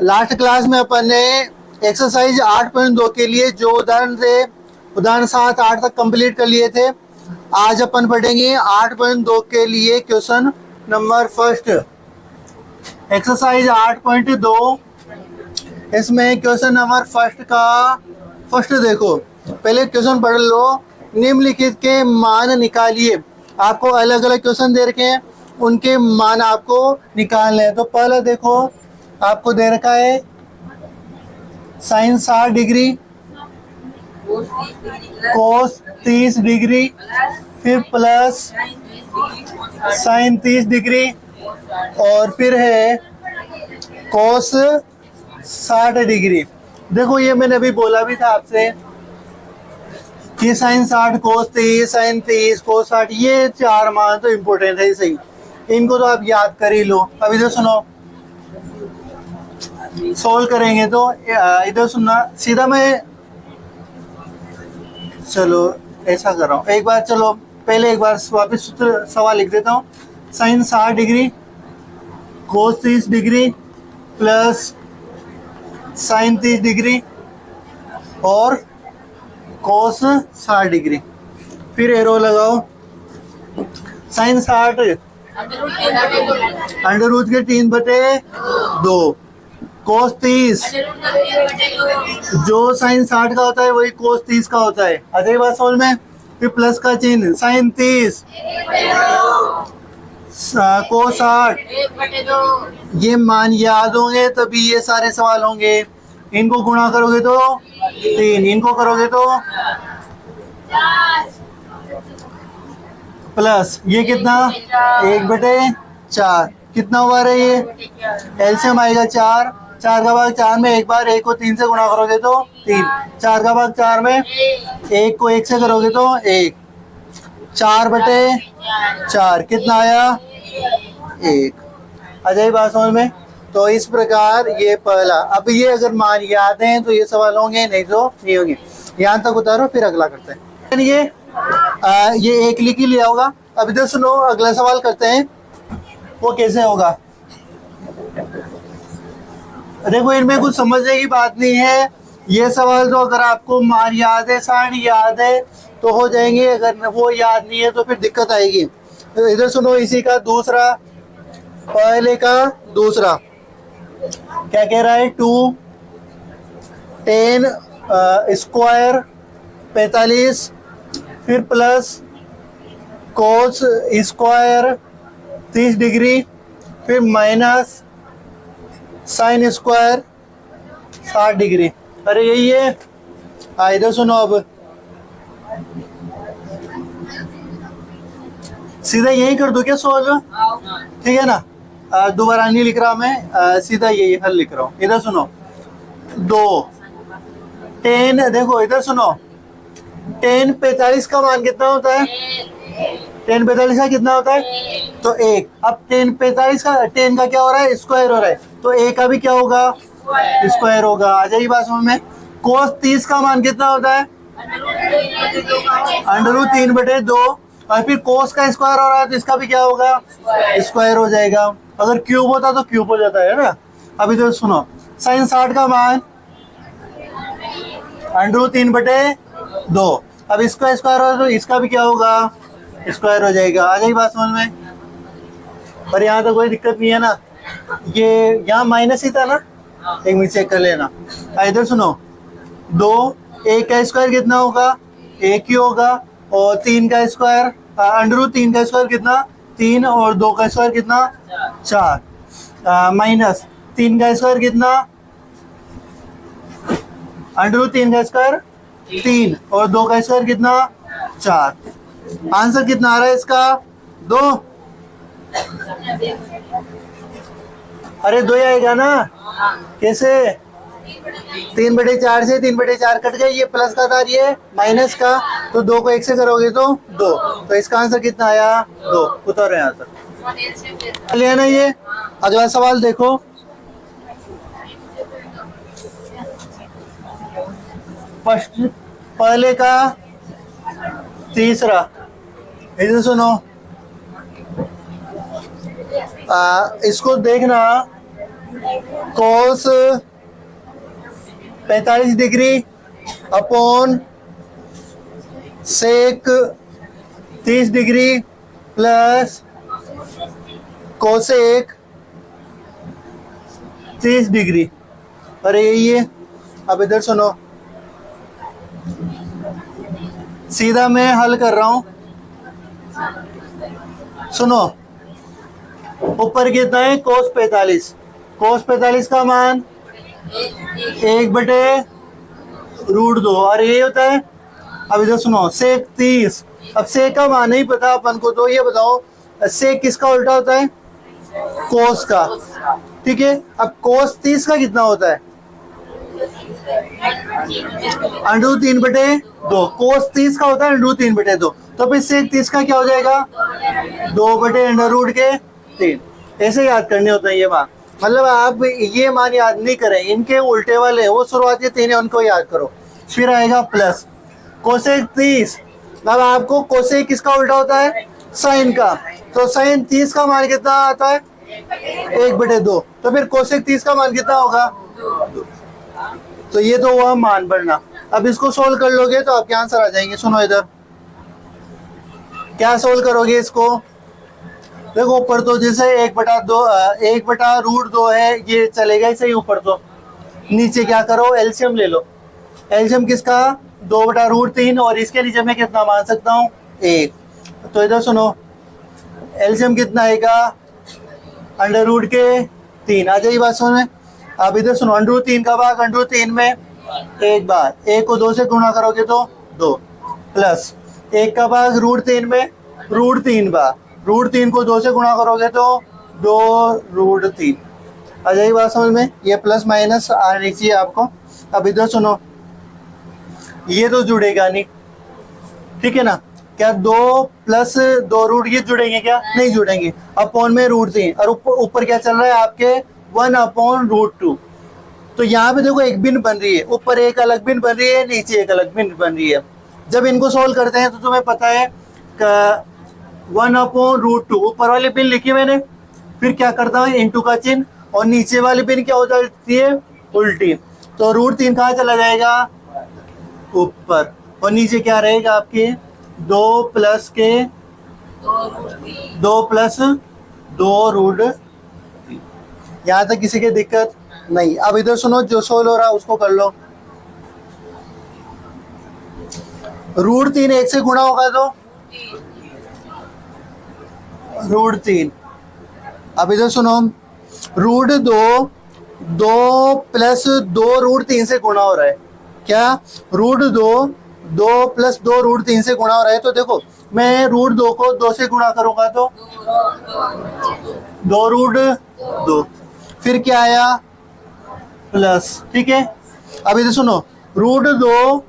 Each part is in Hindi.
लास्ट क्लास में अपन ने एक्सरसाइज 8.2 के लिए जो उदाहरण 7 8 तक कंप्लीट कर लिए थे। आज अपन पढ़ेंगे 8.2 के लिए क्वेश्चन नंबर फर्स्ट। एक्सरसाइज 8.2, इसमें क्वेश्चन नंबर फर्स्ट देखो। पहले क्वेश्चन पढ़ लो। निम्नलिखित के मान निकालिए। आपको अलग अलग क्वेश्चन दे रखे हैं, उनके मान आपको निकालने हैं। तो पहले देखो, आपको दे रखा है साइन 60 डिग्री, कोस 30 डिग्री, फिर प्लस साइन 30 डिग्री, और फिर है कोस 60 डिग्री। देखो, ये मैंने अभी बोला भी था आपसे कि साइन 60, कोस 30, साइन 30, कोस 60, ये चार मान तो इम्पोर्टेंट है। सही, इनको तो आप याद कर ही लो। अब इधर सुनो, सोल्व करेंगे तो इधर सुनना सीधा। मैं चलो ऐसा कर रहा हूँ एक बार। चलो पहले एक बार वापस सवाल लिख देता हूँ। साइन 60 डिग्री, कोस 30 डिग्री, प्लस साइन 30 डिग्री और कोस 60 डिग्री। फिर एरो लगाओ। साइन 60 अंडर रूट के 3/2, कोस 30 जो साइन 60 का होता है वही कोस 30 का होता है। अजय बात समझ में। फिर प्लस का चिन्ह, साइन 30 कोस 60। ये मान याद होंगे तभी ये सारे सवाल होंगे। इनको गुणा करोगे तो 3, इनको करोगे तो प्लस ये कितना 1/4 कितना हुआ रहा है ये। एलसीएम आएगा 4 का भाग 4 में एक बार 1 को 3 से गुणा करोगे तो 3, 4 का भाग 4 में 1 को 1 से करोगे तो 1, 4/4 कितना आया 1। अजय बात समझ में। तो इस प्रकार ये पहला। अब ये अगर मान याद हैं तो ये सवाल होंगे, नहीं तो नहीं होंगे। यहाँ तक उतारो, फिर अगला करते हैं। ये एक लिख ही लिया होगा। अब इधर सुनो, अगला सवाल करते हैं। वो कैसे होगा देखो, इनमें कुछ समझने की बात नहीं है। ये सवाल तो अगर आपको मान याद है, साइन याद है तो हो जाएंगे। अगर वो याद नहीं है तो फिर दिक्कत आएगी। तो इधर सुनो, इसी का दूसरा, पहले का दूसरा क्या कह रहा है। 2 10 स्क्वायर 45, फिर प्लस कोस स्क्वायर 30 डिग्री, फिर माइनस साइन स्क्वायर 60 डिग्री। अरे यही है। इधर सुनो, अब सीधा यही कर दो क्या सोल्व, ठीक है ना। दोबारा नहीं लिख रहा मैं, सीधा यही हल लिख रहा हूँ। इधर सुनो, 2 10 देखो इधर सुनो, 10 45 का मान कितना होता है। 10 45 का कितना होता है तो 1। अब 10 45 का 10 का क्या हो रहा है, स्क्वायर हो रहा है, तो 1 का भी क्या होगा स्क्वायर होगा। आ जाइए बात समझ में। कोस 30 का मान कितना होता है √3/2, और फिर कोस का स्क्वायर हो रहा है तो इसका भी क्या होगा स्क्वायर हो जाएगा। अगर क्यूब होता तो क्यूब हो जाता है ना। अभी तो सुनो, साइन 60 का मान √3/2। अब इसका स्क्वायर हो तो इसका भी क्या होगा स्क्वायर हो जाएगा। आ जाइए बात समझ में। पर यहाँ तो कोई दिक्कत नहीं है ना। ये यहाँ माइनस ही था ना, एक मिनट चेक कर लेना। इधर सुनो, 2 1 का स्क्वायर कितना होगा 1 ही होगा, और 3 का स्क्वायर √3 का स्क्वायर कितना 3, और 2 का स्क्वायर कितना 4, माइनस 3 का स्क्वायर कितना √3 का स्क्वायर 3, और 2 का स्क्वायर कितना 4। आंसर कितना आ रहा है इसका 2। अरे 2 आएगा ना। कैसे 3/4 से 3/4 कट गए, ये प्लस का था ये माइनस का, तो 2 को 1 से करोगे तो 2। तो इसका आंसर कितना आया 2। उतारो यहाँ तक लिया ना ये। अगला सवाल देखो, फर्स्ट पहले का तीसरा। इधर सुनो, इसको देखना cos 45 degree upon sec 30 degree plus cosec 30 degree. अरे यही है। अब इधर सुनो, सीधा मैं हल कर रहा हूं। सुनो, ऊपर कितना है कोस 45। कोस 45 का मान 1/√2 और ये होता है। अब इधर सुनो, सेक 30। अब सेक का मान नहीं पता अपन को, तो ये बताओ सेक किसका उल्टा होता है? कोस का। ठीक है, अब कोस 30 का कितना होता है? √3/2। कोस 30 का होता है √3/2। तो फिर सेक 30 का क्या हो जाएगा? 2/√3। ऐसे याद करने होते हैं ये मान। मतलब आप ये मान याद नहीं करें, इनके उल्टे वाले वो शुरुआती 3 है उनको याद करो। फिर आएगा प्लस कोसेक 30। अब आपको कोसेक किसका उल्टा होता है? साइन का। तो साइन 30 का मान कितना आता है? 1/2। तो फिर कोसेक 30 का मान कितना होगा? तो ये तो हुआ मान बढ़ना। अब इसको सोल्व कर लोगे तो आपके आंसर आ जाएंगे। सुनो इधर, क्या सोल्व करोगे इसको? देखो ऊपर तो जैसे 1/√2 है, ये चलेगा ही सही ऊपर तो। नीचे क्या करो, एलसीएम ले लो। एलसीएम किसका? 2/√3 और इसके नीचे मैं कितना मान सकता हूँ? 1। तो इधर सुनो, एलसीएम कितना आएगा? √3 आ जाएगी बात समझ में। अब इधर सुनो, √3 का भाग √3 में एक बार, 1 को 2 से गुणा करोगे तो 2 प्लस 1 का भाग √3 में √3 बार, √3 को 2 से गुणा करोगे तो 2√3 आ जाएगी बात समझ में। ये प्लस माइनस आनी चाहिए आपको। अब इधर सुनो, ये तो जुड़ेगा नहीं, ठीक है ना? क्या 2 + 2 ये जुड़ेंगे? क्या नहीं जुड़ेंगे। अपॉन में √3 और ऊपर क्या चल रहा है आपके? 1/√2। तो यहाँ पे देखो एक भिन्न बन रही है, ऊपर एक अलग भिन्न बन रही है, नीचे एक अलग भिन्न बन रही है। जब इनको सोल्व करते हैं तो तुम्हें पता है 1/√2 ऊपर वाली भिन्न लिखी मैंने, फिर क्या करता हूँ इंटू का चिन्ह, और नीचे वाली भिन्न क्या हो जाती है? उल्टी। तो √3 कहाँ चला जाएगा? ऊपर। और नीचे क्या रहेगा आपके? 2 + 2√3। यहाँ तक किसी की दिक्कत नहीं। अब इधर सुनो, जो सोल्व हो रहा है उसको कर लो। √3 1 से गुणा होगा तो √3। अब इधर सुनो, √2 + 2√3 से गुणा हो रहा है। क्या? √2 + 2√3 से गुणा हो रहा है। तो देखो मैं √2 को 2 से गुणा करूंगा तो 2√2, फिर क्या आया? प्लस। ठीक है, अब इधर सुनो, √2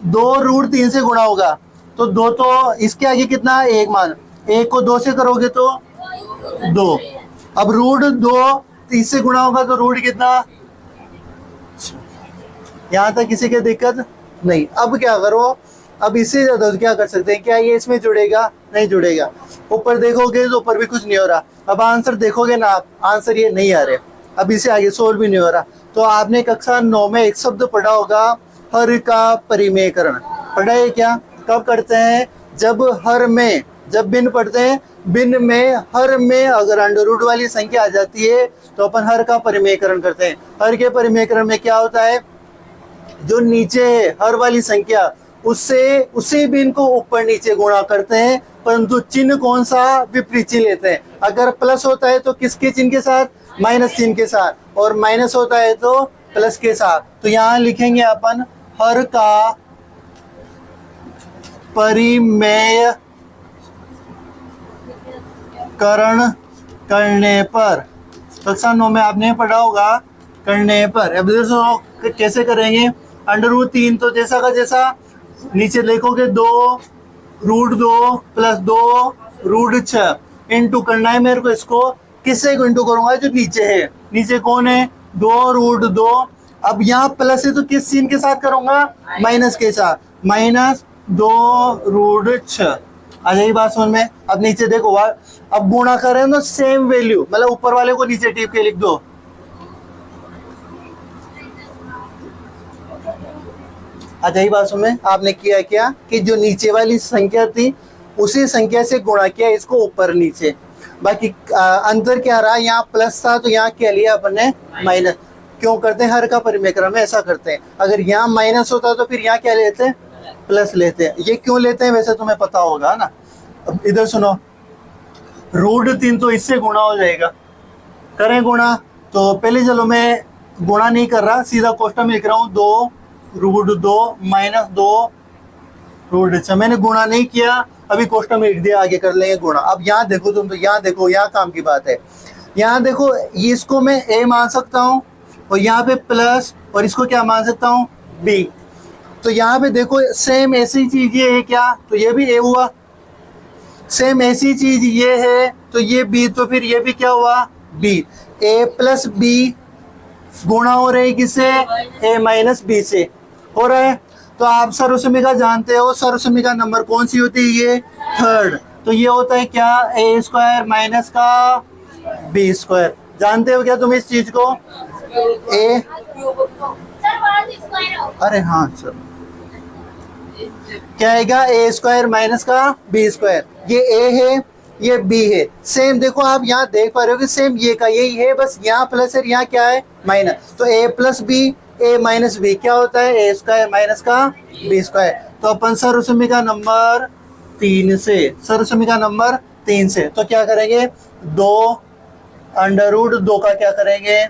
2√3 से गुणा होगा तो 2 तो इसके आगे कितना? 1 मान, 1 को 2 से करोगे तो 2। अब √2 30 से गुणा होगा तो रूट कितना? यहाँ तक किसी की दिक्कत नहीं। अब क्या करो, अब इससे ज्यादा क्या कर सकते हैं? क्या ये इसमें जुड़ेगा? नहीं जुड़ेगा। ऊपर देखोगे तो ऊपर भी कुछ नहीं हो रहा। अब आंसर देखोगे ना आप, आंसर ये नहीं आ रहे। अब इसे आगे सोल्व भी नहीं हो रहा। तो आपने कक्षा 9 में एक शब्द पढ़ा होगा, हर का परिमेयकरण। पढ़ा है क्या? कब करते हैं? जब हर में, जब भिन्न पढ़ते हैं, भिन्न में हर में अगर अंडर वाली संख्या आ जाती है तो अपन हर का परिमेयकरण करते हैं। हर के परिमेयकरण में क्या होता है? जो नीचे है हर वाली संख्या, उससे उसी भिन्न को ऊपर नीचे गुणा करते हैं, परंतु चिन्ह कौन सा? विपरीत चिन्ह लेते हैं। अगर प्लस होता है तो किसके चिन्ह के साथ? माइनस चिन्ह के साथ, और माइनस होता है तो प्लस के साथ। तो यहाँ लिखेंगे अपन हर का परिमेयकरण करने पर। कक्षा 9 में आपने पढ़ा होगा करने पर। अब कैसे करेंगे? √3 तो जैसा का जैसा, नीचे लिखोगे 2√2 + 2√6 इंटू करना है मेरे को। इसको किससे इंटू करूंगा? जो नीचे है। नीचे कौन है? 2√2। अब यहाँ प्लस है तो किस चिन्ह के साथ करूंगा? माइनस के साथ। -2√6 आ जाएगी बात समझ में। अब नीचे देखो, अब गुणा करें ना सेम वैल्यू, मतलब ऊपर वाले को नीचे टिप के लिख दो। आ जाएगी बात समझ में। आपने किया क्या कि जो नीचे वाली संख्या थी उसी संख्या से गुणा किया इसको ऊपर नीचे। बाकी अंतर क्या रहा, यहाँ प्लस था तो यहाँ क्या लिया अपन ने माइनस। क्यों करते हैं, हर का परिमेय में ऐसा करते हैं। अगर यहाँ माइनस होता तो फिर यहाँ क्या लेते हैं, प्लस लेते हैं। ये क्यों लेते हैं वैसे तुम्हें पता होगा ना। अब इधर सुनो, √3 तो इससे गुणा हो जाएगा, करें गुणा। तो पहले चलो मैं गुणा नहीं कर रहा, सीधा कोष्टक में लिख रहा हूँ 2√2 - 2√6। मैंने गुणा नहीं किया, अभी कोष्टक में लिख दिया, आगे कर लेंगे गुणा। अब यहाँ देखो तुम, तो यहाँ देखो, यहाँ काम की बात है। यहाँ देखो, इसको मैं a मान सकता हूँ और यहाँ पे प्लस, और इसको क्या मान सकता हूँ b। तो यहाँ पे देखो सेम ऐसी चीज ये है क्या, तो ये भी a हुआ। सेम ऐसी चीज ये है तो ये b, तो फिर ये भी क्या हुआ b। a + b गुणा हो रही किससे, a - b से हो रहा है। तो आप सर्वसमीका जानते हो, सर्वसमीका नंबर कौन सी होती है, ये थर्ड। तो ये होता है क्या, a² - का b²। जानते हो क्या तुम इस चीज को, a, अरे हाँ सर, क्या आएगा, a² - का b²। ये a है, ये b है। सेम देखो आप यहाँ देख पा रहे हो कि सेम ये का यही है, बस यहाँ प्लस है, यहाँ क्या है माइनस। तो a + b, a - b क्या होता है, a² - का b²। तो अपन सर्वसमीका नंबर 3 से, सर्वसमीका नंबर 3 से तो क्या करेंगे, 2√2 का क्या करेंगे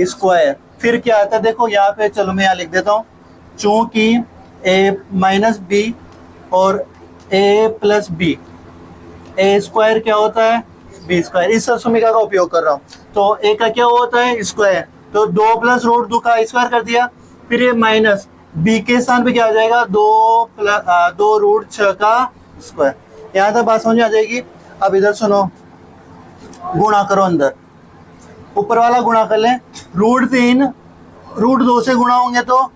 स्क्वायर। फिर क्या आता है देखो यहाँ पे, चलो मैं यहाँ लिख देता हूँ, चूंकि a - b और a + b, a² क्या होता है b²। इस सर्वसमीका का उपयोग कर रहा हूँ। तो a का क्या होता है स्क्वायर, तो 2 + √2 का स्क्वायर कर दिया। फिर ये माइनस b के स्थान पे क्या आ जाएगा, 2√6 का स्क्वायर। यहाँ तक बात समझ में आ जाएगी। अब इधर सुनो, गुणा करो, अंदर ऊपर वाला गुणा कर लें। √3 √2 से गुणा होंगे तो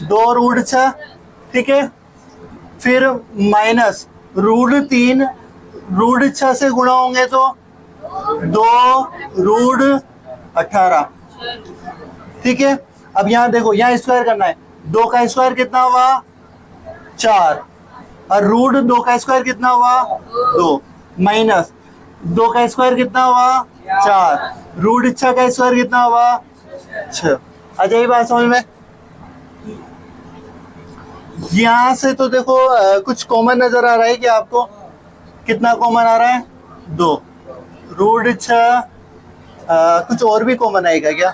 2√6, ठीक है। फिर माइनस √3 √6 से गुणा होंगे तो 2√18, ठीक है। अब यहाँ देखो, यहाँ स्क्वायर करना है, 2 का स्क्वायर कितना हुआ 4, और √2 का स्क्वायर कितना हुआ 2, माइनस 2 का स्क्वायर कितना हुआ 4, √6 का स्क्वायर कितना हुआ 6। अच्छा ये बात समझ में। यहाँ से तो देखो कुछ कॉमन नजर आ रहा है कि आपको, कितना कॉमन आ रहा है 2, √6 कुछ और भी कॉमन आएगा क्या,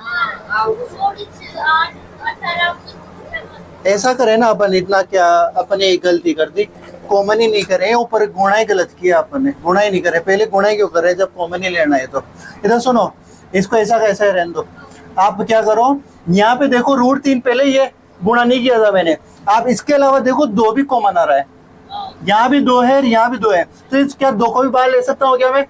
ऐसा करें ना अपन, इतना क्या अपन एक गलती कर दी, कॉमन ही नहीं करे, ऊपर गुणा ही गलत किया अपन ने, गुणा ही नहीं करे। पहले गुणा ही क्यों करे जब कॉमन ही लेना है। तो इधर सुनो, इसको ऐसा कैसा है रहने दो। आप क्या करो, यहाँ पे देखो √3 पहले ये गुणा नहीं किया था मैंने। आप इसके अलावा देखो 2 भी कॉमन आ रहा है, यहाँ भी 2 है, यहाँ भी 2 है। तो इस क्या 2 को भी बाहर ले सकता हूँ क्या मैं,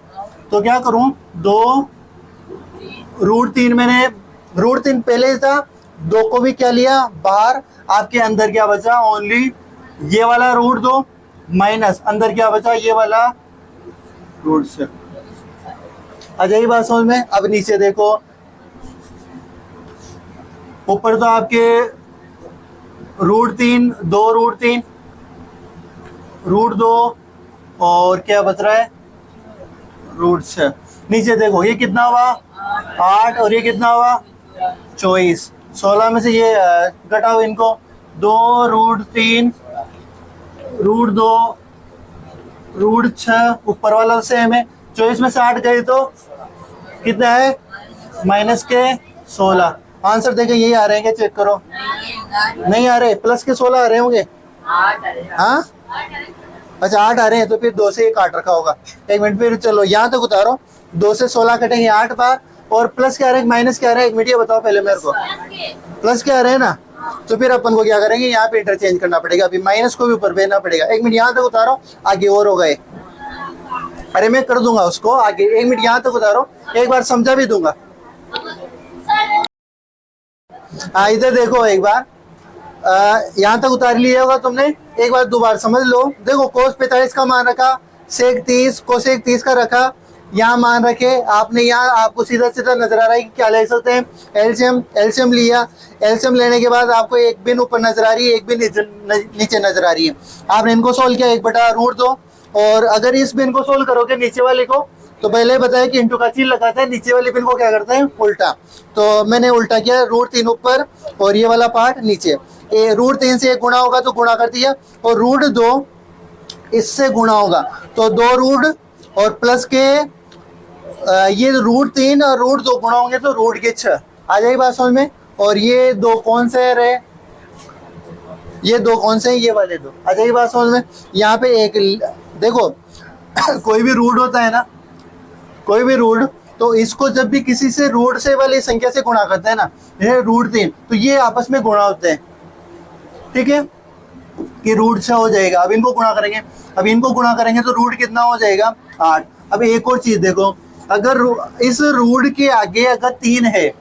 तो क्या करूँ, 2√3 मैंने, √3 पहले था, 2 को भी क्या लिया बाहर। आपके अंदर क्या बचा, ओनली ये वाला √2 माइनस अंदर क्या बचा, ये वाला √6। आ जाइए बात समझ में। अब नीचे देखो, ऊपर तो आपके √3 2√3 √2 और क्या बच रहा है √6। नीचे देखो ये कितना हुआ 8 और ये कितना हुआ 24, 16 में से ये घटाओ इनको, 2√3 √2 √6, ऊपर वाला सेम है। 24 में से 8 गए तो कितना है माइनस के 16। आंसर देखे यही आ रहे हैं क्या, चेक करो। नहीं आ रहे, प्लस के 16 आ रहे होंगे। हाँ अच्छा 8 आ रहे हैं, तो फिर 2 से ये काट रखा होगा। एक मिनट, फिर चलो यहाँ तक उतारो, 2 से 16 कटेंगे 8 बार, और प्लस क्या आ रहा है माइनस क्या आ रहा है, एक मिनट ये बताओ पहले मेरे को। प्लस क्या आ रहे हैं ना, तो फिर अपन को क्या करेंगे, यहाँ पे इंटरचेंज करना पड़ेगा, अभी माइनस को भी ऊपर भेजना पड़ेगा। एक मिनट यहाँ तक उतारो, आगे और हो गए। अरे मैं कर दूंगा उसको आगे, एक मिनट यहाँ तक उतारो, एक बार समझा भी दूंगा। हाँ इधर देखो एक बार, यहाँ तक उतार लिया होगा तुमने। एक बार दोबारा समझ लो। देखो कोस 45 का मान रखा, सेक 30, कोसेक 30 का रखा, यहाँ मान रखे आपने। यहाँ आपको सीधा सीधा नजर आ रहा है कि क्या ले सकते हैं, एलसीएम। एलसीएम लिया, एलसीएम लेने के बाद आपको एक बिन ऊपर नजर आ रही है, एक बिन नीचे नजर आ रही है। आपने इनको सोल्व किया, 1/√2। और अगर इस बिन को सोल्व करोगे नीचे वाले को, तो पहले बताया कि इंटू का चिन्ह लगाता है, नीचे वाले बिन को क्या करते हैं, उल्टा। तो मैंने उल्टा किया, √3 ऊपर और ये वाला पार्ट नीचे। √3 से 1 गुणा होगा तो गुणा कर दिया, और √2 इससे गुणा होगा तो 2 रूट और प्लस के ये √3 और √2 गुणा होंगे तो रूट के 6 आ जाएगी बात समझ में। और ये दो कौन से रहे, ये दो कौन से हैं, ये वाले दो आ जाएगी बात समझ में। यहाँ पे एक देखो कोई भी रूट होता है ना, कोई भी रूट, तो इसको जब भी किसी से रूट से वाली संख्या से गुणा करते हैं ना, ये √3, तो ये आपस में गुणा होते हैं, ठीक है, कि √6 हो जाएगा। अब इनको गुणा करेंगे, अब इनको गुणा करेंगे तो रूट कितना हो जाएगा, 8। अब एक और चीज देखो, अगर इस रूट के आगे अगर 3 है,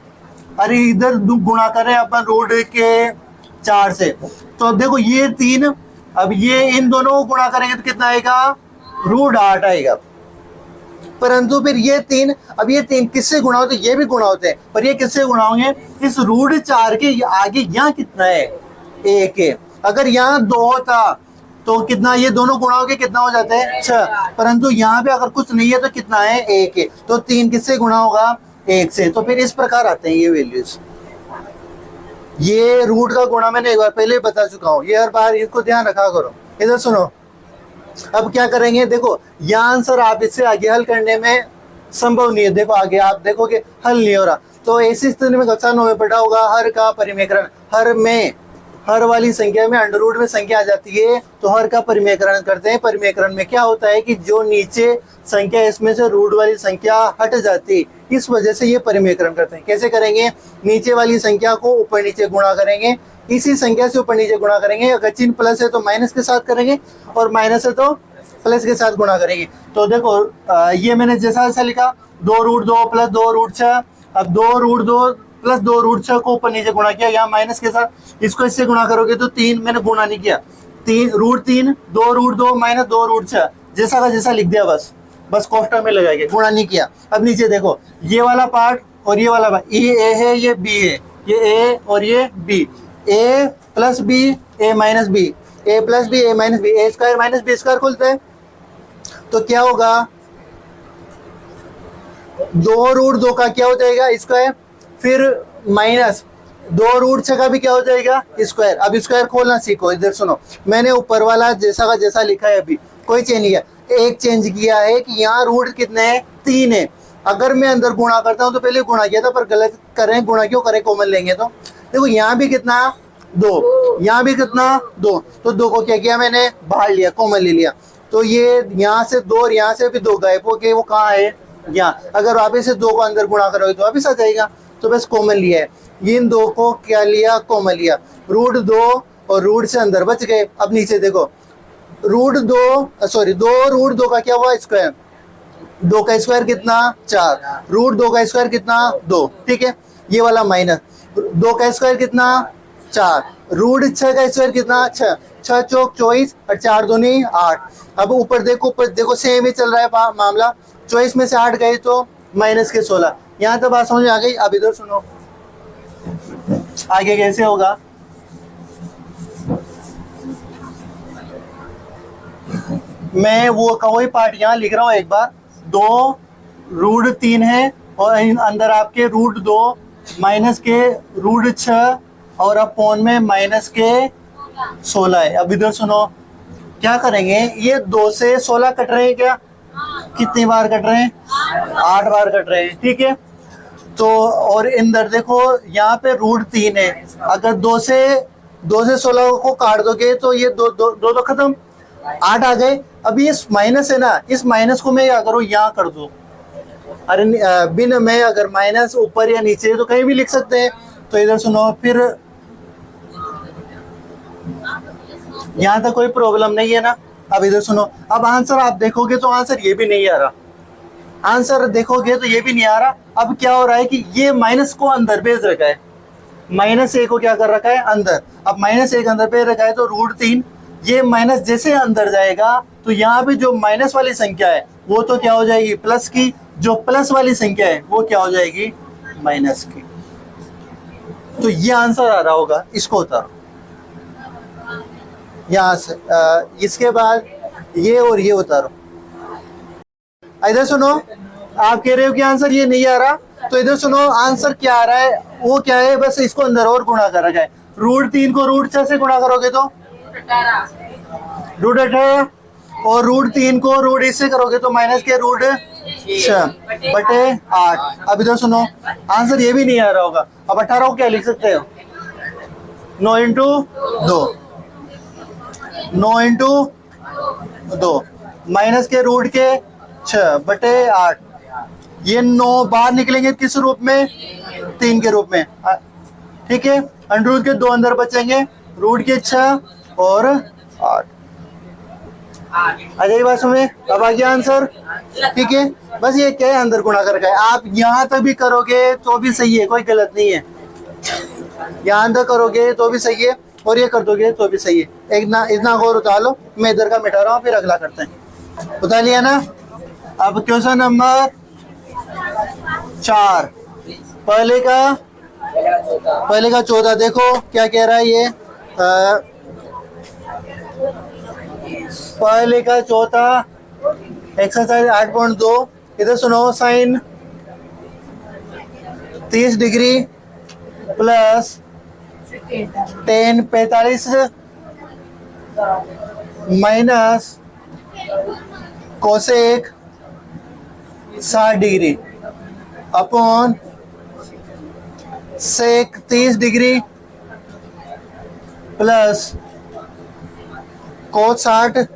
अरे इधर गुणा करें अपन रूट के 4 से, तो देखो ये 3, अब ये इन दोनों को गुणा करेंगे तो कितना आएगा, √8 आएगा। परंतु फिर ये 3, अब ये 3 किससे गुणा होते हैं, ये भी गुणा होते हैं, पर ये किससे गुणा होंगे, इस √4 के आगे यहाँ कितना है, 1 है। अगर यहाँ 2 होता तो कितना, ये दोनों गुणा होके कितना हो जाता है, 6। परंतु यहाँ पे अगर कुछ नहीं है तो कितना है, 1 है। तो 3 किससे गुणा होगा, 1 से। तो फिर इस प्रकार आते हैं ये वैल्यूज। ये रूट का गुणा मैंने एक बार पहले बता चुका हूँ, ये हर बार इसको ध्यान रखा करो। इधर सुनो, अब क्या करेंगे, देखो यह आंसर आप इससे आगे हल करने में संभव नहीं है। देखो आगे आप देखोगे हल नहीं हो रहा, तो ऐसी स्थिति में कक्षा 9 में पढ़ा होगा हर का परिमेयकरण। हर में, हर वाली संख्या में अंडर में संख्या आ जाती है तो हर का परिमेयकरण करते हैं। परिमेयकरण में क्या होता है कि जो नीचे संख्या इसमें से रूट वाली संख्या हट जाती है, इस वजह से ये परिमेयकरण करते हैं। कैसे करेंगे, नीचे वाली संख्या को ऊपर नीचे गुणा करेंगे, इसी संख्या से ऊपर नीचे गुणा करेंगे। अगर चिन्ह प्लस है तो माइनस के साथ करेंगे, और माइनस है तो प्लस के साथ गुणा करेंगे। तो देखो ये मैंने जैसा जैसा लिखा, 2√2 प्लस 2√6। अब 2√2 प्लस 2√6 को ऊपर नीचे गुणा किया, यहाँ माइनस के साथ, इसको इससे गुणा करोगे तो 3, मैंने गुणा नहीं किया, 3√3, 2√2 माइनस 2√6, जैसा का जैसा लिख दिया, बस कोष्टक में लगाएंगे, गुणा नहीं किया। अब नीचे देखो, ये वाला पार्ट और ये वाला पार्ट, ये ए है, ये बी है, ये ए और ये बी, ए प्लस बी, ए माइनस बी, ए प्लस बी, ए माइनस बी, ए स्क्वायर माइनस बी स्क्वायर खुलता है। तो क्या होगा, 2√2 का क्या हो जाएगा, स्क्वायर, फिर माइनस 2√6 का भी क्या हो जाएगा, स्क्वायर। अब स्क्वायर खोलना सीखो। इधर सुनो, मैंने ऊपर वाला जैसा का जैसा लिखा है, अभी कोई चेंज नहीं किया। एक चेंज किया है कि यहाँ रूट कितने हैं, 3 है। अगर मैं अंदर गुणा करता हूँ तो पहले गुणा किया था, पर गलत करें, गुणा क्यों करें, कॉमन लेंगे तो देखो यहाँ भी कितना, 2, यहाँ भी कितना, 2। तो 2 को क्या किया, मैंने बाहर लिया, कॉमन ले लिया। तो ये यहाँ से 2 और यहाँ से भी 2 गायब हो गए, वो कहाँ है, यहाँ। अगर वापिस से 2 को अंदर गुणा करोगे तो वापिस आ जाएगा, तो बस कॉमन लिया है। इन 2 को क्या लिया, कॉमन लिया, √2 और रूट से अंदर बच गए। अब नीचे देखो, √2 का क्या हुआ, स्क्वायर, 2 का स्क्वायर कितना, 4, √2 का स्क्वायर कितना, 2, ठीक है। ये वाला माइनस 2 का स्क्वायर कितना, 4, √6 का स्क्वायर कितना, 6, 6 चौक 24 और 4 दूनी 8। अब ऊपर देखो सेम ही चल रहा है मामला, 24 में से 8 गए तो माइनस के 16। यहाँ तक बात समझ में आ गई। अब इधर सुनो, आगे कैसे होगा, मैं वो कवई पार्ट यहाँ लिख रहा हूँ एक बार। 2√3 है और अंदर आपके √2 माइनस के √6 और अपॉन में माइनस के 16 है। अब इधर सुनो, क्या करेंगे, ये 2 से 16 कट रहे हैं क्या, कितनी बार कट रहे हैं, 8 बार कट रहे हैं, ठीक है। तो और अंदर देखो यहाँ पे √3 है, अगर 2 से 16 को काट दोगे तो ये दो खत्म, 8 आ गए। अब ये माइनस है ना, इस माइनस को मैं क्या करूँ, यहाँ कर दो। अरे बिन में अगर माइनस ऊपर या नीचे तो कहीं भी लिख सकते हैं। तो इधर सुनो, फिर यहाँ तक कोई प्रॉब्लम नहीं है ना। अब इधर सुनो, अब आंसर आप देखोगे तो आंसर ये भी नहीं आ रहा, आंसर देखोगे तो ये भी नहीं आ रहा। अब क्या हो रहा है कि ये माइनस को अंदर भेज रखा है, -a को क्या कर रखा है अंदर, अब -1 अंदर पे रखा है तो √3, ये माइनस जैसे अंदर जाएगा तो यहाँ पे जो माइनस वाली संख्या है वो तो क्या हो जाएगी प्लस की, जो प्लस वाली संख्या है वो क्या हो जाएगी माइनस की। तो ये आंसर आ रहा होगा, इसको उतारो यहाँ से। इसके बाद ये और ये उतारो। इधर सुनो, आप कह रहे हो कि आंसर ये नहीं आ रहा, तो इधर सुनो आंसर क्या आ रहा है, वो क्या है, बस इसको अंदर और गुणा कर रखा है। √3 को √6 से गुणा करोगे तो √18, और √3 को √ इससे करोगे तो माइनस के √6/8। अब इधर सुनो, आंसर ये भी नहीं आ रहा होगा। अब 18 को क्या लिख सकते हो, 9 इंटू 2, 9 इंटू 2 माइनस के √6/8। ये 9 बाहर निकलेंगे किस रूप में, 3 के रूप में, ठीक है। अंडर के 2 अंदर बचेंगे, √6 और 8। आ जाइए बात समझे, अब आ गया आंसर, ठीक है। बस ये क्या है, अंदर गुणा कर है। आप यहाँ तक भी करोगे तो भी सही है, कोई गलत नहीं है। यहाँ अंदर करोगे तो भी सही है, और ये कर दोगे तो भी सही है। एक ना इतना और उतार लो, मैं इधर का मिटा रहा हूँ, फिर अगला करते हैं। उतार लिया ना। अब क्वेश्चन नंबर 4, पहले का 14, देखो क्या कह रहा है ये। पहले का चौथा एक्सरसाइज 8.2, इधर सुनो, sine 30 degree plus tan 45 minus cosec 60 degree upon sec 30 degree plus cot 60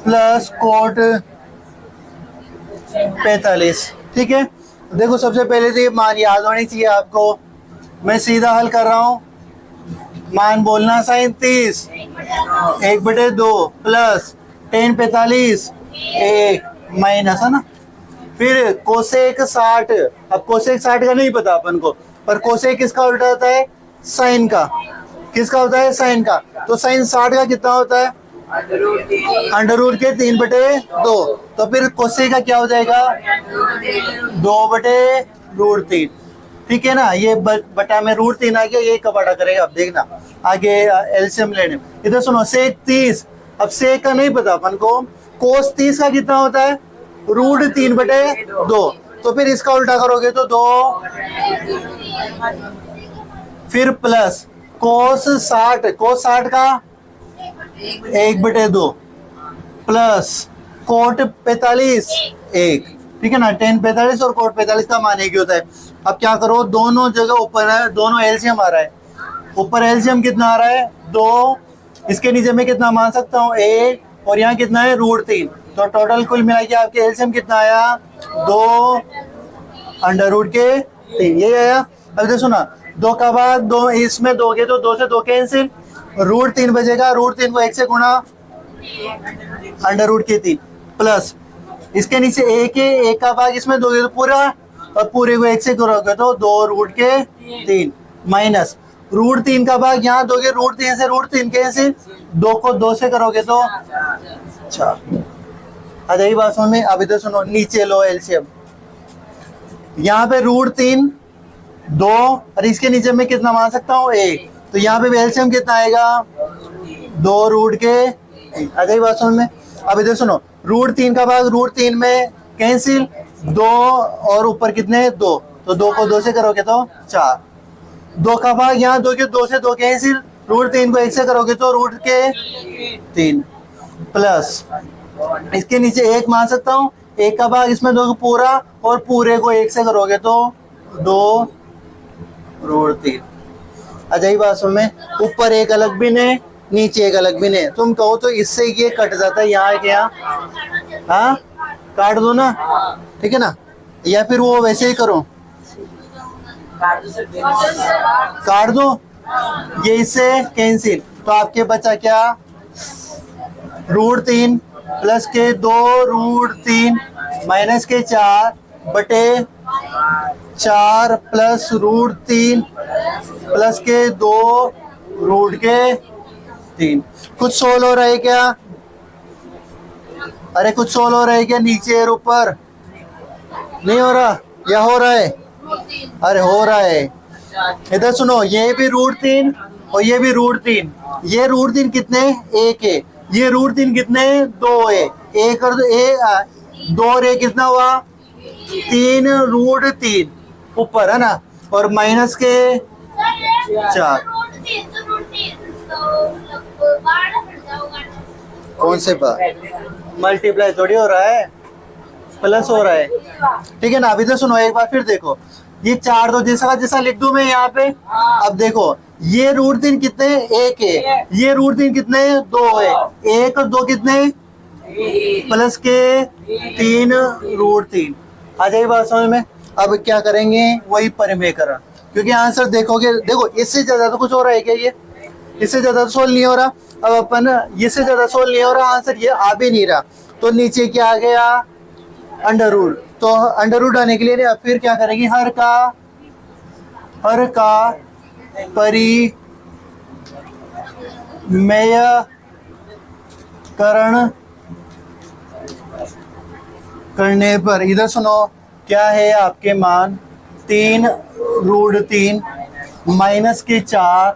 plus cot 45, ठीक है। देखो सबसे पहले तो ये मान याद होनी चाहिए आपको। मैं सीधा हल कर रहा हूँ, मान बोलना, साइन 30 1/2 प्लस tan 45 1 माइनस, है ना। फिर कोसेक 60, अब कोसेक 60 का नहीं पता अपन को, पर कोसेक किसका उल्टा होता है, साइन का। किसका होता है, साइन का। तो साइन 60 का कितना होता है, √3 के 3/2। तो फिर कोसेक का क्या हो जाएगा, 2/√3, ठीक है ना। ये बटा में √3 आ गया, ये कब अड़ा करेगा, अब देखना आगे एलसीएम लेने। इधर सुनो, सेक 30, अब सेक का नहीं पता अपन को, कोस 30 का कितना होता है, √3/2। तो फिर इसका उल्टा करोगे तो 2, फिर प्लस कोस 60 का 1/2 प्लस कोट 45 1, ठीक है ना। tan 45 और कोट 45 का मान एक ही होता है। अब क्या करो, दोनों जगह ऊपर है, दोनों एलसीएम आ रहा है। ऊपर एलसीएम कितना आ रहा है, 2, इसके नीचे में कितना मान सकता हूँ, 1, और यहाँ कितना है √3। तो टोटल कुल मिला के आपके एलसीएम कितना आया, 2 √3, ये आया। अब देखो सुना, 2 का बाद 2 इसमें दोगे तो 2 से 2 कैंसिल, √3 बचेगा, √3 को 1 से गुणा, √3 प्लस इसके नीचे 1 है, 1 का भाग इसमें दोगे तो पूरा, और पूरे को 1 से करोगे तो 2√3 माइनस √3 का भाग यहाँ दोगे, √3 से √3 कैंसिल, 2 को 2 से करोगे तो 4। आ जाइए बात समझ में। अब इधर सुनो, नीचे लो एलसीएम, यहाँ पे √3 2, और इसके नीचे में कितना मान सकता हूँ, 1। तो यहाँ पे एलसीएम कितना आएगा, 2√3। आ जाइए बात समझ में। अब इधर सुनो, √3 का भाग √3 में कैंसिल, 2 और ऊपर कितने 2, तो 2 को 2 से करोगे तो 4। 2 का भाग यहाँ दोगे, 2 से 2 कैंसिल, √3 को 1 से करोगे तो √3 प्लस इसके नीचे 1 मान सकता हूँ, 1 का भाग इसमें दोगे पूरा, और पूरे को 1 से करोगे तो 2√3। आ जाइए बात सुन में, ऊपर एक अलग बिन है, नीचे एक अलग बिन है। तुम कहो तो इससे ये कट जाता है, यहाँ के यहाँ, हाँ काट दो ना, ठीक है ना, या फिर वो वैसे ही करो, काट दो, ये इससे कैंसिल। तो आपके बचा क्या, √3 प्लस के 2√3 माइनस के 4 बटे 4 प्लस रूट 3 प्लस के 2 रूट के 3। कुछ सोल्व हो रहा है क्या? अरे कुछ सोल्व हो रहा है क्या? नीचे और ऊपर नहीं हो रहा या हो रहा है? अरे हो रहा है। इधर सुनो, ये भी रूट 3 और ये भी रूट 3। ये रूट 3 कितने? 1 है। ये रूट 3 कितने? 2 है। 1 और 2 और 1 कितना हुआ? 3 रूट 3 ऊपर है ना, और माइनस के 4। कौन से पर मल्टीप्लाई थोड़ी हो रहा है, प्लस हो रहा है। ठीक है ना। अभी तो सुनो, एक बार फिर देखो, ये 4 तो जैसा जैसा लिख दूं मैं यहाँ पे। अब देखो, ये रूट 3 कितने? 1 है। ये रूट 3 कितने? 2 है। 1 और 2 कितने? प्लस के 3 रूट 3। आ जाएगी बात समझ में? अब क्या करेंगे? वही परिमेयकरण, क्योंकि आंसर देखोगे, देखो इससे ज्यादा तो कुछ हो रहा है क्या? ये इससे ज्यादा तो सोल्व नहीं हो रहा। अब अपन इससे ज्यादा सोल्व नहीं हो रहा, आंसर ये आ भी नहीं रहा, तो नीचे क्या आ गया? Under root. तो अंडर रूट आने के लिए अब फिर क्या करेंगे? हर का परिमेयकरण करने पर, इधर सुनो, क्या है आपके मान? 3 रूट 3 माइनस के 4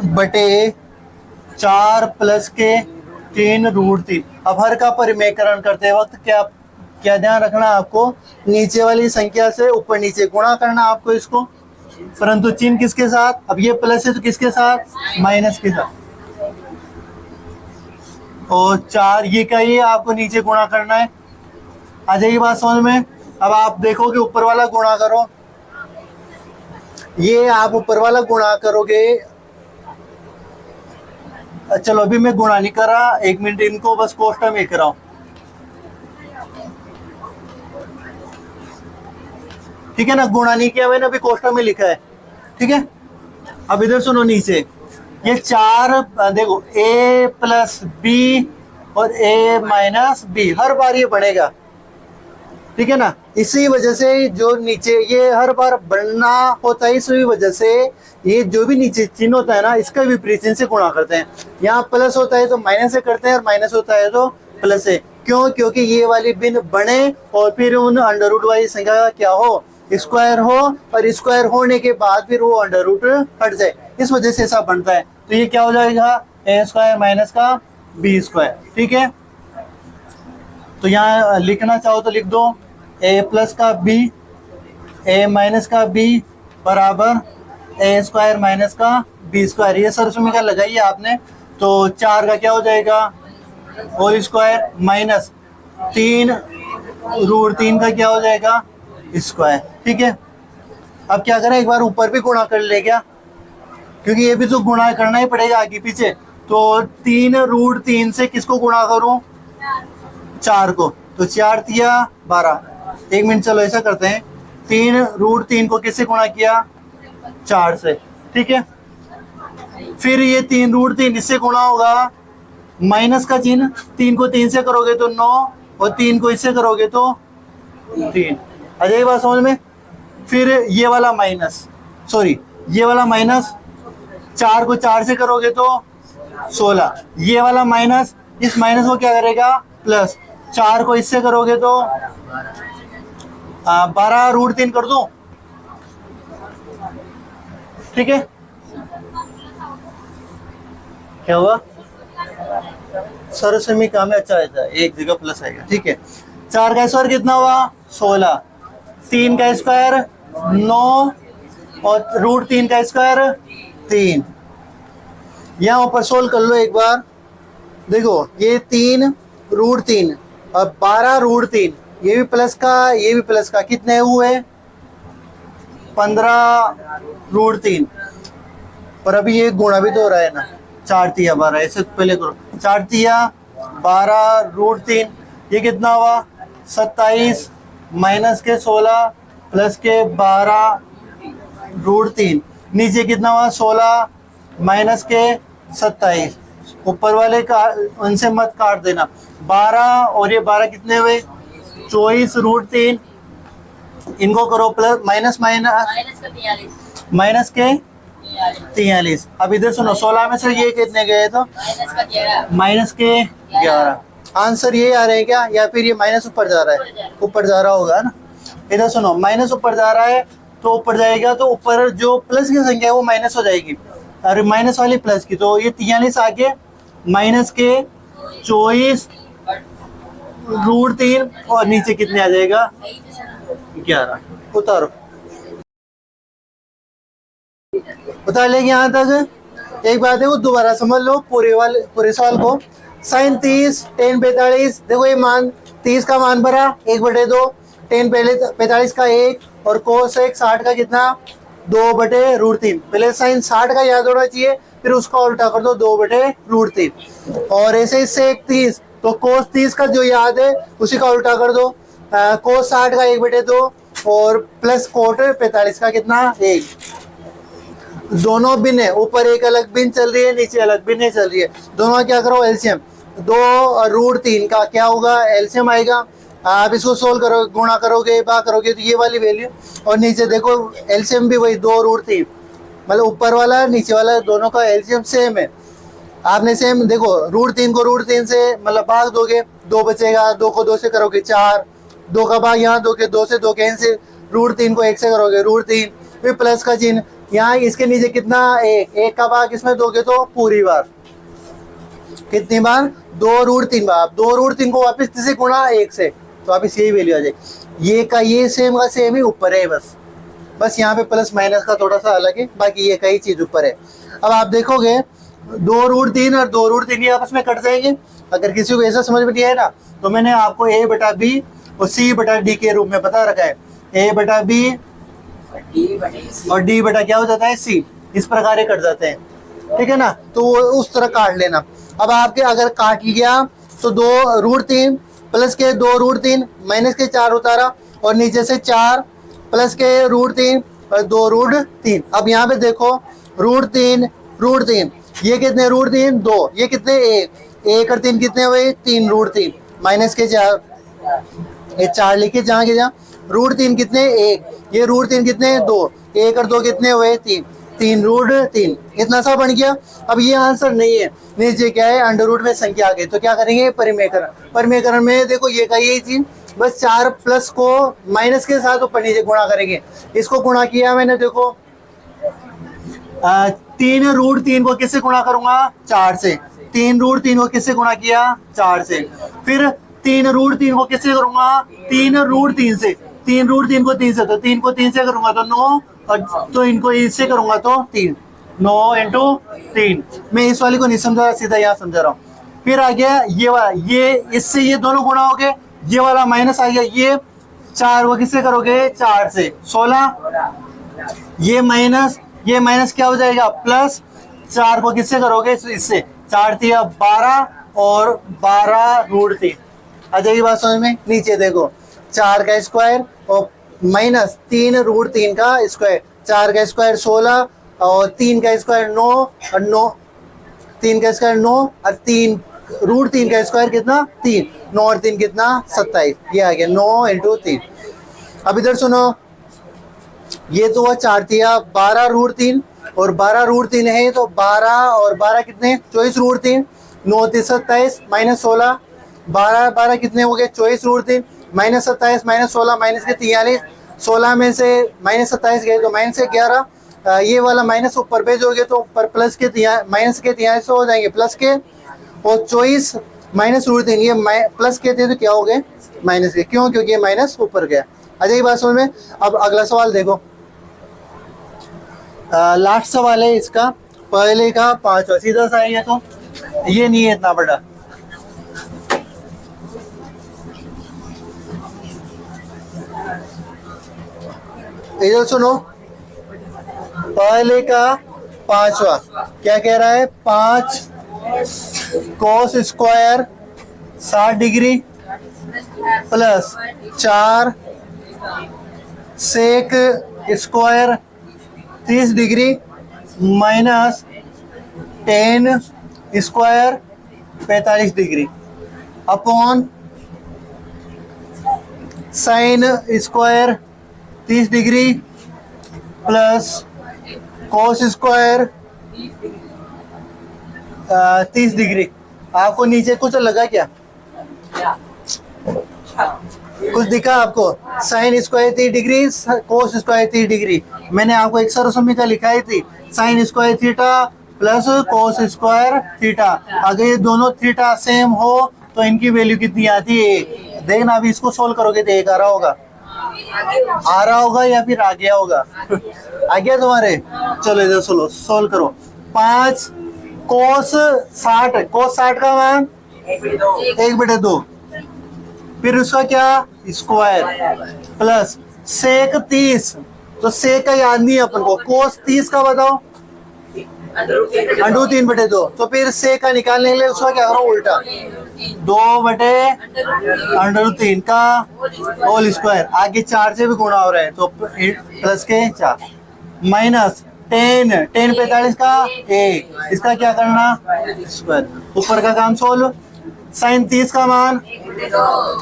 बटे 4 प्लस के 3 रूट 3। अब हर का परिमेयकरण करते वक्त क्या क्या ध्यान रखना आपको? नीचे वाली संख्या से ऊपर नीचे गुणा करना आपको इसको, परंतु चिन्ह किसके साथ? अब ये प्लस है तो किसके साथ? माइनस के साथ। और 4 ये क्या, ये आपको नीचे गुणा करना है। आ जाएगी बात समझ में? अब आप देखो कि ऊपर वाला गुणा करो, ये आप ऊपर वाला गुणा करोगे। चलो अभी मैं गुणा नहीं कर रहा, 1 मिनट, इनको बस कोष्टक में कराओ। ठीक है ना, गुणा नहीं किया मैंने, अभी कोष्टक में लिखा है। ठीक है। अब इधर सुनो, नीचे ये 4 देखो, a प्लस बी और a माइनस बी, हर बार ये बढ़ेगा। ठीक है ना। इसी वजह से जो नीचे ये हर बार बढ़ना होता है, इसी वजह से ये जो भी नीचे चिन्ह होता है ना, इसका विपरीत चिन्ह से गुणा करते हैं। यहाँ प्लस होता है तो माइनस से करते हैं, और माइनस होता है तो प्लस से। क्यों? क्योंकि ये वाली बिन बने और फिर उन अंडर रूट वाली संख्या का क्या हो? स्क्वायर हो, और स्क्वायर होने के बाद फिर वो अंडर रूट हट जाए, इस वजह से ऐसा बनता है। तो ये क्या हो जाएगा? a स्क्वायर माइनस का बी स्क्वायर। ठीक है। तो यहाँ लिखना चाहो तो लिख दो, a प्लस का b, a माइनस का b बराबर a स्क्वायर माइनस का बी स्क्वायर। ये सरसमी लगाइए आपने, तो 4 का क्या हो जाएगा? होल स्क्वायर माइनस 3 रूट 3 का क्या हो जाएगा? स्क्वायर। ठीक है। अब क्या करें? एक बार ऊपर भी गुणा कर ले क्या, क्योंकि ये भी तो गुणा करना ही पड़ेगा आगे पीछे। तो 3 रूट 3 से किसको गुणा करूं? 4 को। तो 4 तिया 12। 1 मिनट, चलो ऐसा करते हैं, 3 रूट 3 को किससे गुणा किया? 4 से। ठीक है। फिर ये 3 रूट 3 इससे गुणा होगा, माइनस का चिन्ह, 3 को 3 से करोगे तो 9, और 3 को इससे करोगे तो 3। आ जाएगी बात समझ में? फिर ये वाला माइनस, सॉरी ये वाला माइनस, 4 को 4 से करोगे तो 16। ये वाला माइनस, इस माइनस को क्या करेगा? प्लस। 4 को इससे करोगे तो 12 रूट 3 कर दो। ठीक है। क्या हुआ? सरसमी काम में अच्छा रहता है, एक जगह प्लस आएगा। ठीक है। 4 का स्क्वायर कितना हुआ? 16। 3 का स्क्वायर 9, और रूट 3 का स्क्वायर 3। यहाँ ऊपर सोल्व कर लो एक बार। देखो ये 3 रूट 3 और 12 रूट 3, ये भी प्लस का, ये भी प्लस का, कितने हुए? 15 रूट 3। पर अभी ये गुणा भी तो हो रहा है ना, 4 तिया 12, ऐसे पहले करो। 4 तिया 12 रूट 3, ये कितना हुआ? 27 माइनस के 16 प्लस के 12 रूट 3। नीचे कितना हुआ? 16 माइनस के 27। ऊपर वाले का उनसे मत काट देना। 12 और ये 12 कितने हुए? 24 रूट 3 इनको करो प्लस माइनस माइनस माइनस का 43, माइनस के 43, 43। अब इधर सुनो 16 में से ये कितने गए तो माइनस का 11, माइनस के 11। आंसर ये आ रहे हैं क्या, या फिर ये माइनस ऊपर जा रहा है? ऊपर जा रहा होगा ना। इधर सुनो माइनस ऊपर जा रहा है तो ऊपर जाएगा तो ऊपर जो प्लस की संख्या है वो माइनस हो जाएगी, और माइनस वाली प्लस की, तो ये 43 आगे माइनस के 24 रूट 3 और नीचे कितने आ जाएगा 11। उतारो, उतार लेंगे यहाँ तक। एक बात है वो दोबारा समझ लो पूरे सवाल को। साइन 30 टेन 45, देखो ये मान 30 का मान भरा 1/2, टेन 45 का 1, और कोसेक 60 का कितना 2/√3। पहले साइन 60 का याद होना चाहिए, फिर उसका उल्टा कर दो 2/√3। और ऐसे इससे 30 तो कोस 30 का जो याद है उसी का उल्टा कर दो, कोस 60 का 1/2 और प्लस कोट 45 का कितना 1। दोनों बिन है, ऊपर एक अलग बिन चल रही है, नीचे अलग बिन चल रही है। दोनों का क्या करो एलसीएम, 2√3 का क्या होगा एलसीएम आएगा। आप इसको सोल्व करो, गुणा करोगे बा करोगे तो ये वाली वैल्यू, और नीचे देखो एलसीएम भी वही 2√3, मतलब ऊपर वाला नीचे वाला दोनों का एलसीएम सेम है। आपने सेम देखो √3 को √3 से मतलब भाग दोगे 2 बचेगा, 2 को 2 से करोगे 4, 2 का भाग यहाँ दोगे 2 से 2 कैंसिल से, √3 को 1 से करोगे √3, फिर प्लस का चिन्ह यहाँ इसके नीचे कितना 1 का भाग इसमें दोगे तो पूरी बार कितनी बार 2√3 बार। 2√3 को वापस किसी गुणा 1 से, तो वापस यही वैल्यू आ जाएगी। ये का ये सेम का सेम ही ऊपर है, बस यहाँ पे प्लस माइनस का थोड़ा सा अलग है, बाकी ये का ही चीज ऊपर है। अब आप देखोगे 2√3 और 2√3 ये आपस में कट जाएंगे। अगर किसी को ऐसा समझ में नहीं आया ना तो मैंने आपको a/b और c/d के रूप में बता रखा है। a/b और d बटा क्या हो जाता है c, इस प्रकार कट जाते हैं, ठीक है ना। तो वो उस तरह काट लेना। अब आपके अगर काट लिया तो 2√3 प्लस के 2√3 माइनस के 4 उतारा, और नीचे से 4 प्लस के √3 और 2√3। अब यहाँ पे देखो √3 ये कितने √3 2, ये कितने 1 और 3 कितने हुए 3√3 माइनस के 4, ये 4 लिखे जहाँ के जहाँ, √3 कितने 1, ये √3 कितने 2, 1 और 2 कितने हुए 3√3, इतना सा बन गया। अब ये आंसर नहीं है, नीचे क्या है अंडर रूट में संख्या आ गई, तो क्या करेंगे परिमेयकरण में देखो ये का यही चीज, बस 4 प्लस को माइनस के साथ ऊपर नीचे गुणा करेंगे। इसको गुणा किया मैंने, देखो 3√3 को किससे गुणा करूंगा 4 से, 3√3 को किससे गुणा किया 4 से, फिर 3√3 को किससे करूंगा 3√3 से, 3√3 को 3 से, तो 3 को 3 से करूंगा तो 9, और तो इनको इससे करूंगा तो 3, 9 × 3। मैं इस वाली को नहीं समझा, सीधा यहाँ समझा रहा हूँ। फिर आ गया ये वाला, ये इससे ये दोनों गुणा हो गए, ये वाला माइनस आ गया, ये 4 को किससे करोगे 4 से 16, ये माइनस क्या हो जाएगा प्लस, 4 को किससे करोगे इससे, 4 × 12 और 12√3। आ जाएगी बात समझ में। नीचे देखो 4 का स्क्वायर और माइनस 3√3 का स्क्वायर, 4 का स्क्वायर 16 और 3 का स्क्वायर 9 और 9, 3 का स्क्वायर 9 और 3√3 का स्क्वायर कितना 3, 9 और 3 कितना 27, ये आ गया 9 × 3। अब इधर सुनो, ये तो हुआ 4 × 12√3 और 12√3 है तो 12 और 12 कितने 24√3, 9 × 27 माइनस 16, 12 कितने हो गए 24√3 माइनस 27 माइनस 16 माइनस के 43, 16 में से माइनस 27 गए तो माइनस के 11, ये वाला माइनस ऊपर भेजोगे तो ऊपर प्लस के माइनस के 43 हो जाएंगे प्लस के, और 24 माइनस √3 ये प्लस के थे तो क्या हो गए माइनस के, क्यों क्योंकि ये माइनस ऊपर गया। अच्छा ये बात समझ में। अब अगला सवाल देखो, लास्ट सवाल है इसका, पहले का 5वां सीधा सा है, तो ये नहीं है इतना बड़ा। इधर सुनो, पहले का 5वां क्या कह रहा है, 5 cos square 60 degree plus 4 sec square 30 degree minus 10 square 45 degree upon sine square 30 degree plus cos square 30 degree. आपको नीचे कुछ लगा क्या? कुछ दिखा आपको? Sine square 30 degree, cos square 30 degree. मैंने आपको एक सरसमी का लिखाई थी, sine square theta plus cos square theta. अगर ये दोनों थीटा सेम हो तो इनकी वैल्यू कितनी आती है? 1। देखना अभी इसको सोल्व करोगे तो 1 आ रहा होगा या फिर आ गया होगा? आ गया तुम्हारे? चलो इधर सोलो सोल्व करो। 5 कोस 60, कोस 60 का मान 1/2, फिर उसका क्या स्क्वायर प्लस सेक 30। तो सेक का याद नहीं है अपन को, कोस 30 का बताओ √3/2। तो फिर सेक का निकालने के लिए उसका क्या करो उल्टा, 2/√3 का होल स्क्वायर। आगे 4 से भी गुणा हो रहा है तो प्लस के 4 माइनस 10 45 का 1, इसका क्या करना स्क्वायर। ऊपर का काम सोल्व, साइन 30 का मान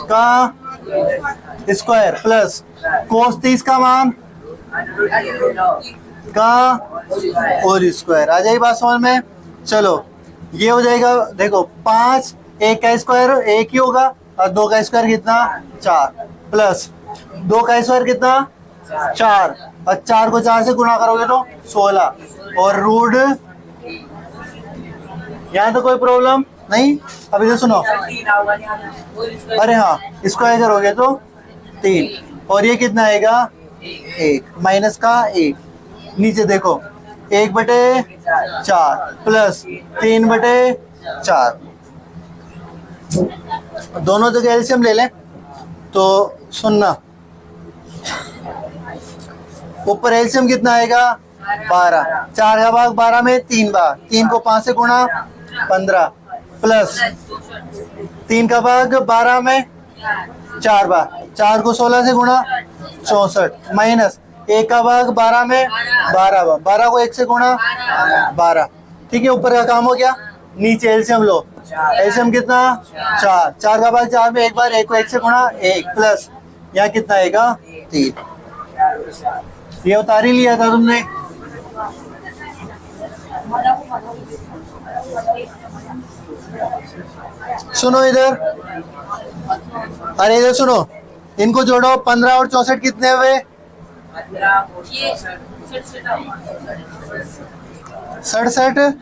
का स्क्वायर प्लस कोस 30 का मान का और स्क्वायर। आ जाएगी बात समझ में? चलो ये हो जाएगा, देखो 5, 1 का स्क्वायर 1 ही होगा और 2 का स्क्वायर कितना 4 प्लस 2 का स्क्वायर कितना 4 और 4 को 4 से गुणा करोगे तो 16 और रूट। यहाँ तो कोई प्रॉब्लम नहीं। अब इधर सुनो, अरे हाँ स्क्वायर करोगे तो 3 और ये कितना आएगा 1 माइनस का 1। नीचे देखो 1/4 प्लस 3/4, दोनों जगह एलसीएम ले लें तो सुनना, ऊपर एलसीएम कितना आएगा 12, 4 का भाग 12 में 3 बार, 3 को 5 से गुणा 15 प्लस 3 का भाग 12 में 4 बार, 4 को 16 से गुणा 64 माइनस 1 का भाग 12 में 12 बार, 12 को 1 से गुणा 12। ठीक है, ऊपर का काम हो गया। नीचे एलसीएम लो, एलसीएम कितना 4, 4 का भाग 4 में 1 बार, 1 को 1 से गुणा 1 प्लस यहाँ कितना आएगा 3। ये उतार ही लिया था तुमने। सुनो इधर, अरे इधर सुनो, इनको जोड़ो 15 और 64 कितने हुए 67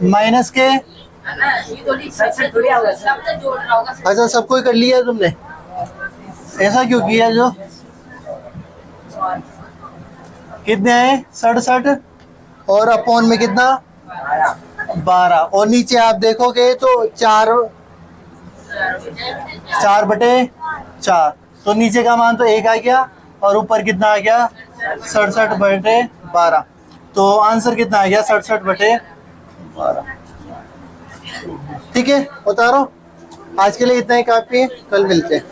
माइनस के। अच्छा सबको ही कर लिया तुमने, ऐसा क्यों किया? जो कितने हैं 67 और अपॉन में कितना 12 और नीचे आप देखोगे तो 4/4, तो नीचे का मान तो 1 आ गया और ऊपर कितना आ गया 67/12। तो आंसर कितना आ गया 67/12। ठीक है, उतारो। आज के लिए इतना ही काफी है, कल मिलते हैं।